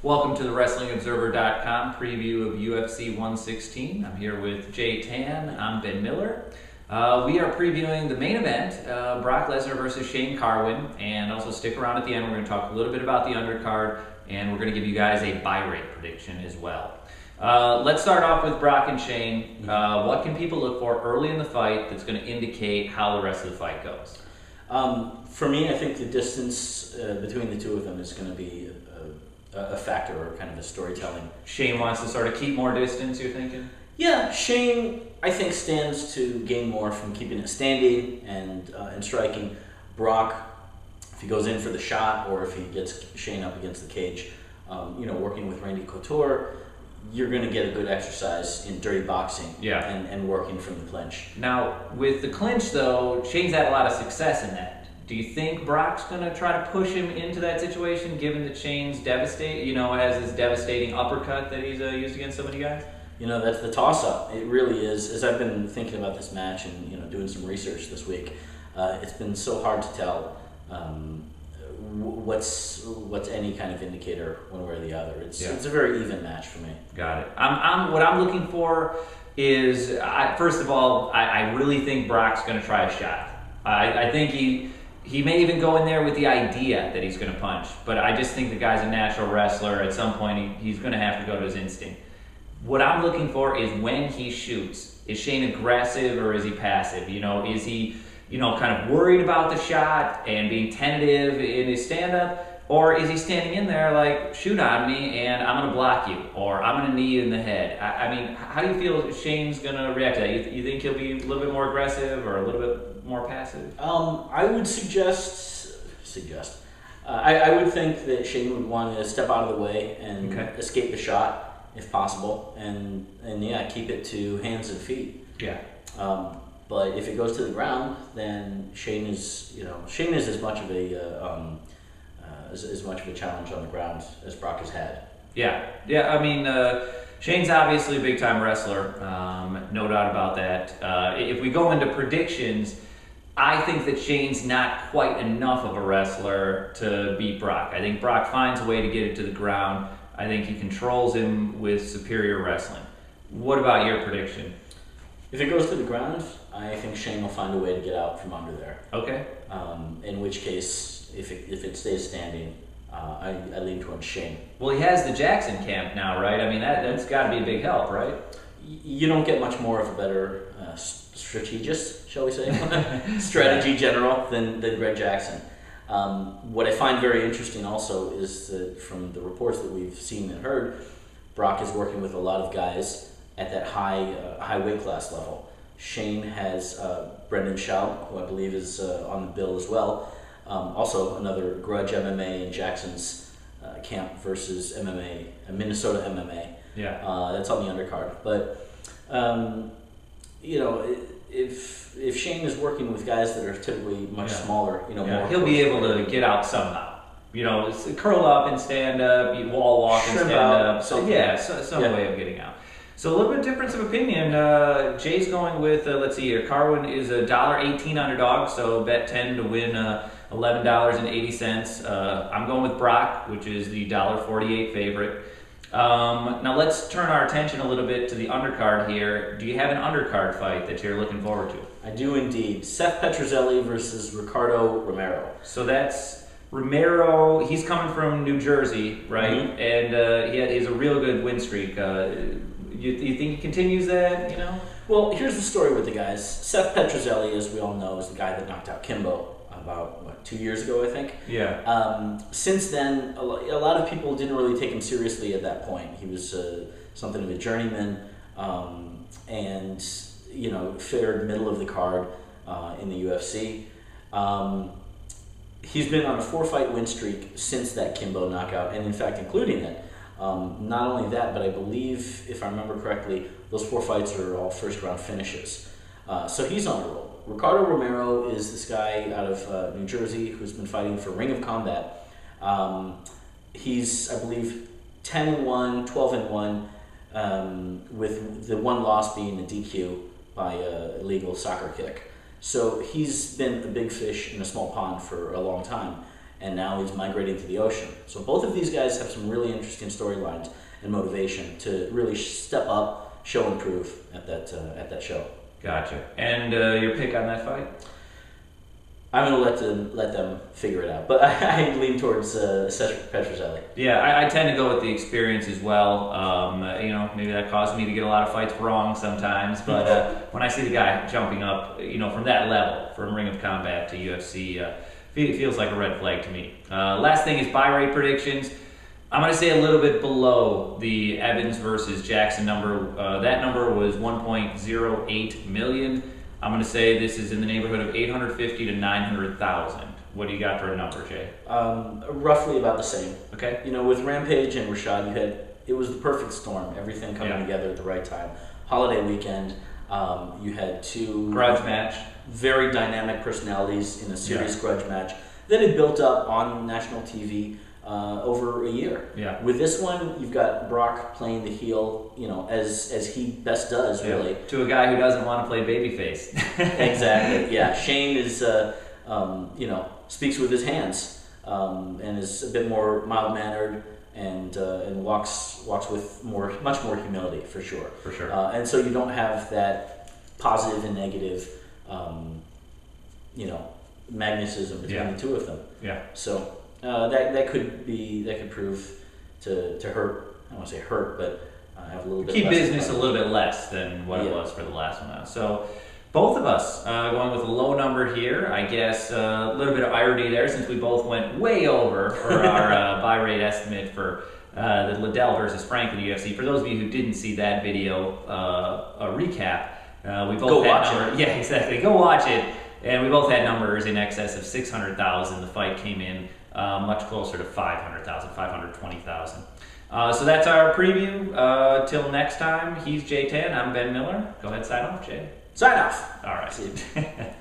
Welcome to the WrestlingObserver.com preview of UFC 116. I'm here with Jay Tan. I'm Ben Miller. We are previewing the main event, Brock Lesnar versus Shane Carwin, and also stick around at the end. We're going to talk a little bit about the undercard, and we're going to give you guys a buy rate prediction as well. Let's start off with Brock and Shane. What can people look for early in the fight that's going to indicate how the rest of the fight goes? For me, I think the distance between the two of them is going to be a factor, or kind of a storytelling. Shane wants to sort of keep more distance, you're thinking? Yeah, Shane, I think, stands to gain more from keeping it standing and striking. Brock, if he goes in for the shot, or if he gets Shane up against the cage, working with Randy Couture, you're going to get a good exercise in dirty boxing. Yeah. and working from the clinch. Now, with the clinch, though, Shane's had a lot of success in that. Do you think Brock's going to try to push him into that situation, given that Shane's devastating, has this devastating uppercut that he's used against so many guys? That's the toss-up. It really is. As I've been thinking about this match and doing some research this week, it's been so hard to tell what's any kind of indicator one way or the other. It's a very even match for me. Got it. What I'm looking for is, first of all, I really think Brock's going to try a shot. I think he may even go in there with the idea that he's going to punch, but I just think the guy's a natural wrestler. At some point, he's going to have to go to his instinct. What I'm looking for is when he shoots, is Shane aggressive or is he passive? Is he, kind of worried about the shot and being tentative in his stand-up? Or is he standing in there like, shoot on me and I'm going to block you, or I'm going to knee you in the head? I mean, how do you feel Shane's going to react to that? You think he'll be a little bit more aggressive or a little bit more passive? I would I would think that Shane would want to step out of the way and escape the shot if possible, and keep it to hands and feet. Yeah. But if it goes to the ground, then Shane is as much of a challenge on the ground as Brock has had. Yeah. I mean, Shane's obviously a big-time wrestler, no doubt about that. If we go into predictions, I think that Shane's not quite enough of a wrestler to beat Brock. I think Brock finds a way to get it to the ground. I think he controls him with superior wrestling. What about your prediction? If it goes to the ground, I think Shane will find a way to get out from under there. Okay. In which case, if it stays standing, I lean towards Shane. Well, he has the Jackson camp now, right? I mean, that's got to be a big help, right? You don't get much more of a better strategist, shall we say, strategy general than Greg Jackson. What I find very interesting also is that from the reports that we've seen and heard, Brock is working with a lot of guys at that high weight class level. Shane has Brendan Schaub, who I believe is on the bill as well. Also another grudge MMA in Jackson's camp versus MMA, Minnesota MMA. Yeah. That's on the undercard. But if Shane is working with guys that are typically much smaller, more, he'll be able to get out somehow. Curl up and stand up, wall walk and stand up. So some way of getting out. So a little bit of difference of opinion. Jay's going with, let's see here, Carwin is a $1.18 underdog, so bet 10 to win $11.80. I'm going with Brock, which is the $1.48 favorite. Now let's turn our attention a little bit to the undercard here. Do you have an undercard fight that you're looking forward to? I do indeed. Seth Petrozelli versus Ricardo Romero. So that's Romero. He's coming from New Jersey, right? Mm-hmm. And he has a real good win streak. You think he continues that, Well, here's the story with the guys. Seth Petrozelli, as we all know, is the guy that knocked out Kimbo about, 2 years ago, I think? Yeah. Since then, a lot of people didn't really take him seriously at that point. He was something of a journeyman and, fared middle of the card in the UFC. He's been on a 4-fight win streak since that Kimbo knockout, and in fact, including it. Not only that, but I believe, if I remember correctly, those 4 fights are all first-round finishes. So he's on a roll. Ricardo Romero is this guy out of New Jersey who's been fighting for Ring of Combat. He's, I believe, 10-1, 12-1, with the one loss being a DQ by a illegal soccer kick. So he's been a big fish in a small pond for a long time. and now he's migrating to the ocean. So both of these guys have some really interesting storylines and motivation to really step up, show and prove at that show. Gotcha. And your pick on that fight? I'm going to let them figure it out, but I lean towards Petrozelli. Yeah, I tend to go with the experience as well. Maybe that caused me to get a lot of fights wrong sometimes, but when I see the guy jumping up, from that level, from Ring of Combat to UFC, it feels like a red flag to me. Last thing is buy rate predictions. I'm going to say a little bit below the Evans versus Jackson number. That number was 1.08 million. I'm going to say this is in the neighborhood of 850 to 900,000. What do you got for a number, Jay? Roughly about the same. Okay. With Rampage and Rashad, it was the perfect storm. Everything coming together at the right time. Holiday weekend. You had two grudge match. Very dynamic personalities in a serious grudge match. Then it built up on national TV over a year. Yeah. With this one, you've got Brock playing the heel, as he best does, really. To a guy who doesn't want to play babyface. Exactly. Yeah. Shane is, speaks with his hands, and is a bit more mild mannered and walks with much more humility, for sure. For sure. And so you don't have that positive and negative, magnetism between the two of them. Yeah. So that could prove to hurt. I don't want to say hurt, but have a little bit. Keep business a little bit less than what it was for the last one. So both of us going with a low number here. I guess a little bit of irony there, since we both went way over for our buy rate estimate for the Liddell versus Franklin UFC. For those of you who didn't see that video, a recap. We both go had watch numbers. it. Yeah, exactly. Go watch it. And we both had numbers in excess of 600,000. The fight came in much closer to 500,000, 520,000. So that's our preview. Till next time, he's Jay Tan. I'm Ben Miller. Go ahead, sign off, Jay. Sign off. All right.